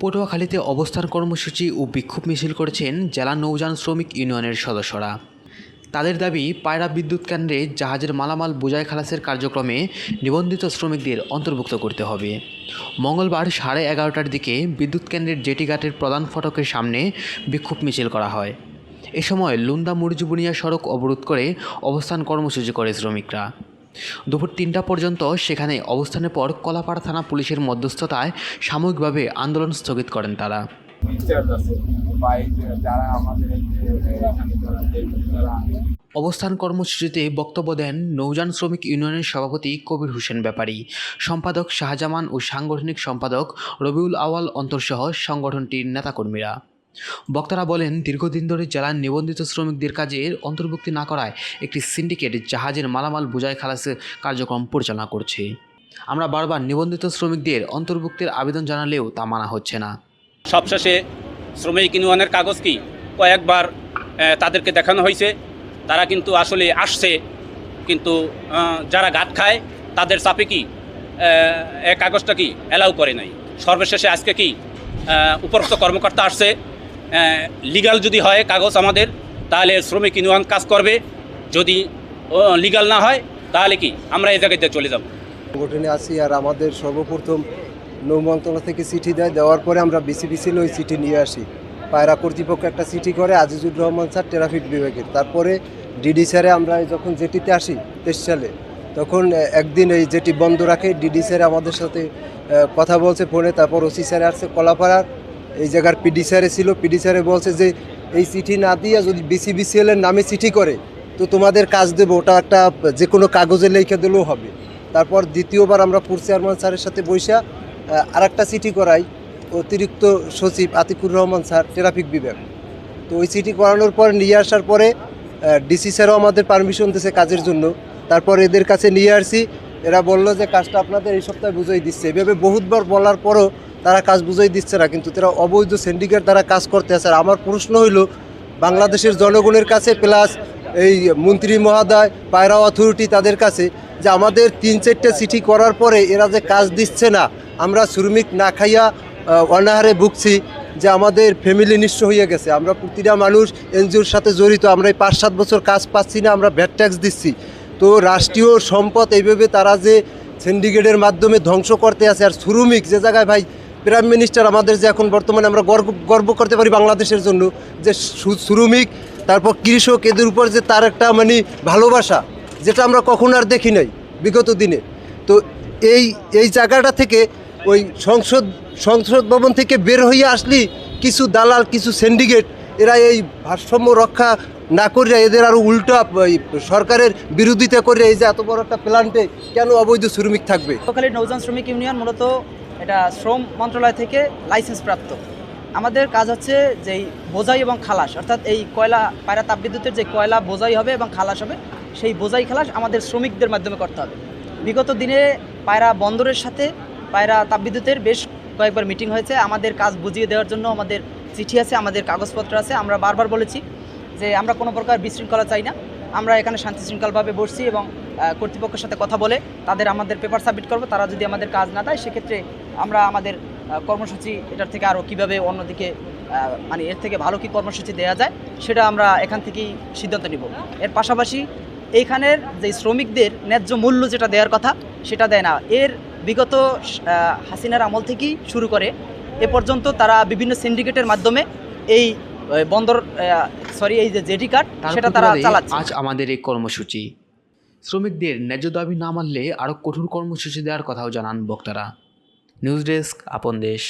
পটুয়াখালীতে অবস্থান কর্মসূচি ও বিক্ষোভ মিছিল করেছেন জেলা নৌযান শ্রমিক ইউনিয়নের সদস্যরা। তাদের দাবি, পায়রা বিদ্যুৎ কেন্দ্রে জাহাজের মালামাল বোঝাই খালাসের কার্যক্রমে নিবন্ধিত শ্রমিকদের অন্তর্ভুক্ত করতে হবে। মঙ্গলবার 11:30টার দিকে বিদ্যুৎ কেন্দ্রের জেটি ঘাটের প্রধান ফটকের সামনে বিক্ষোভ মিছিল করা হয়। এ সময় লুন্দা মুরজুবুনিয়া সড়ক অবরোধ করে অবস্থান কর্মসূচি করে শ্রমিকরা। দুপুর 3টা পর্যন্ত সেখানে অবস্থানের পর কলাপাড়া থানা পুলিশের মধ্যস্থতায় সাময়িকভাবে আন্দোলন স্থগিত করেন তারা। অবস্থান কর্মসূচিতে বক্তব্য দেন নৌযান শ্রমিক ইউনিয়নের সভাপতি কবির হোসেন ব্যাপারী, সম্পাদক শাহজামান ও সাংগঠনিক সম্পাদক রবিউল আওয়াল অন্তরসহ সংগঠনটির নেতাকর্মীরা। বক্তারা বলেন, দীর্ঘদিন ধরে জেলার নিবন্ধিত শ্রমিকদের কাজের অন্তর্ভুক্তি না করায় একটি সিন্ডিকেট জাহাজের মালামাল বোঝাই খালাসের কার্যক্রম পরিচালনা করছে। আমরা বারবার নিবন্ধিত শ্রমিকদের অন্তর্ভুক্তির আবেদন জানালেও তা মানা হচ্ছে না। সবশেষে শ্রমিক ইউনিয়নের কাগজ কি কয়েকবার তাদেরকে দেখানো হয়েছে, তারা কিন্তু আসলে আসছে, কিন্তু যারা ঘাট খায় তাদের চাপে কি এই কাগজটা কি অ্যালাউ করে নাই। সর্বশেষে আজকে কি উপরস্থ কর্মকর্তা আসছে, লিগাল যদি হয় কাগজ আমাদের, তাহলে শ্রমিক ইউনিয়ন কাজ করবে, যদি লিগাল না হয় তাহলে কি আমরা এই জায়গাতে চলে যাব। সংগঠনে আছি, আর আমাদের সর্বপ্রথম নৌ মন্ত্রণালয় থেকে চিঠি দেওয়ার পরে আমরা বিসিবিসিল ওই চিঠি নিয়ে আসি। পায়রা কর্তৃপক্ষ একটা চিঠি করে আজিজুর রহমান স্যার ট্রাফিক বিভাগের, তারপরে ডিডি স্যারে আমরা যখন জেটিতে আসি 23 সালে, তখন একদিন এই জেটি বন্ধ রাখে। ডিডি স্যারে আমাদের সাথে কথা বলছে ফোনে, তারপর ওসি স্যারে আসছে কলাপাড়ার, এই জায়গার পিডি স্যারে ছিল। পিডি স্যারে বলছে যে এই চিঠি না দিয়ে যদি বিসিবিসিএলের নামে চিঠি করে তো তোমাদের কাজ দেবো, ওটা একটা যে কোনো কাগজে লিখে দিলেও হবে। তারপর দ্বিতীয়বার আমরা পুর চেয়ারম্যান স্যারের সাথে বৈশা আর একটা চিঠি করাই অতিরিক্ত সচিব আতিকুর রহমান স্যার ট্রাফিক বিভাগ। তো ওই চিঠি করানোর পর নিয়ে আসার পরে ডিসি স্যারও আমাদের পারমিশন দিয়েছে কাজের জন্য। তারপর এদের কাছে নিয়ে আসছি, এরা বললো যে কাজটা আপনাদের এই সপ্তাহে বুঝাই দিচ্ছে। এভাবে বহুতবার বলার পরও তারা কাজ বুঝাই দিচ্ছে না, কিন্তু তারা অবৈধ সিন্ডিকেট দ্বারা কাজ করতে আসে। আমার প্রশ্ন হইল বাংলাদেশের জনগণের কাছে, প্লাস এই মন্ত্রী মহোদয়, পায়রা অথরিটি, তাদের কাছে, যে আমাদের 3-4টে চিঠি করার পরে এরা যে কাজ দিচ্ছে না, আমরা শ্রমিক না খাইয়া অনাহারে ভুগছি, যে আমাদের ফ্যামিলি নিঃস্ব হয়ে গেছে। আমরা প্রতিটা মানুষ এনজিওর সাথে জড়িত, আমরা এই 5-7 বছর কাজ পাচ্ছি না, আমরা ভ্যাট ট্যাক্স দিচ্ছি। তো রাষ্ট্রীয় সম্পদ এইভাবে তারা যে সিন্ডিকেটের মাধ্যমে ধ্বংস করতে আসে। আর শ্রমিক যে জায়গায় ভাই প্রাইম মিনিস্টার আমাদের, যে এখন বর্তমানে আমরা গর্ব করতে পারি বাংলাদেশের জন্য, যে শ্রমিক তারপর কৃষক, এদের উপর যে তার একটা ভালোবাসা, যেটা আমরা কখনো আর দেখি নাই বিগত দিনে। তো এই জায়গাটা থেকে ওই সংসদ ভবন থেকে বের হয়ে আসলি কিছু দালাল, কিছু সিন্ডিকেট, এরা এই ভারসাম্য রক্ষা না করে এদের আরও উল্টা সরকারের বিরোধিতা করে এই যে এত বড় একটা প্ল্যান্টে কেন অবৈধ শ্রমিক থাকবে। পটুয়াখালী নৌযান শ্রমিক ইউনিয়ন মূলত এটা শ্রম মন্ত্রণালয় থেকে লাইসেন্স প্রাপ্ত। আমাদের কাজ হচ্ছে যে বোঝাই এবং খালাস, অর্থাৎ এই কয়লা পায়রা তাপবিদ্যুতের যে কয়লা বোঝাই হবে এবং খালাস হবে, সেই বোঝাই খালাস আমাদের শ্রমিকদের মাধ্যমে করতে হবে। বিগত দিনে পায়রা বন্দরের সাথে পায়রা তাপবিদ্যুতের বেশ কয়েকবার মিটিং হয়েছে, আমাদের কাজ বুঝিয়ে দেওয়ার জন্য আমাদের চিঠি আছে, আমাদের কাগজপত্র আছে। আমরা বারবার বলেছি যে আমরা কোনো প্রকার বিশৃঙ্খলা চাই না, আমরা এখানে শান্তি শৃঙ্খলভাবে বসছি এবং কর্তৃপক্ষের সাথে কথা বলে তাদের আমাদের পেপার সাবমিট করবো। তারা যদি আমাদের কাজ না দেয়, সেক্ষেত্রে আমরা আমাদের কর্মসূচি এটার থেকে আরও কীভাবে অন্যদিকে এর থেকে ভালো কী কর্মসূচি দেওয়া যায় সেটা আমরা এখান থেকেই সিদ্ধান্ত নিব। এর পাশাপাশি এইখানের যে শ্রমিকদের ন্যায্য মূল্য যেটা দেওয়ার কথা সেটা দেয় না। এর বিগত হাসিনার আমল থেকেই শুরু করে এ পর্যন্ত তারা বিভিন্ন সিন্ডিকেটের মাধ্যমে এই বন্দর এই যে জেটি কার্ড সেটা তারা চালাচ্ছে। আজ আমাদের এই কর্মসূচি শ্রমিকদের ন্যায্য দাবি না মানলে আরও কঠোর কর্মসূচি দেওয়ার কথাও জানান বক্তারা। নিউজ ডেস্ক, আপন দেশ।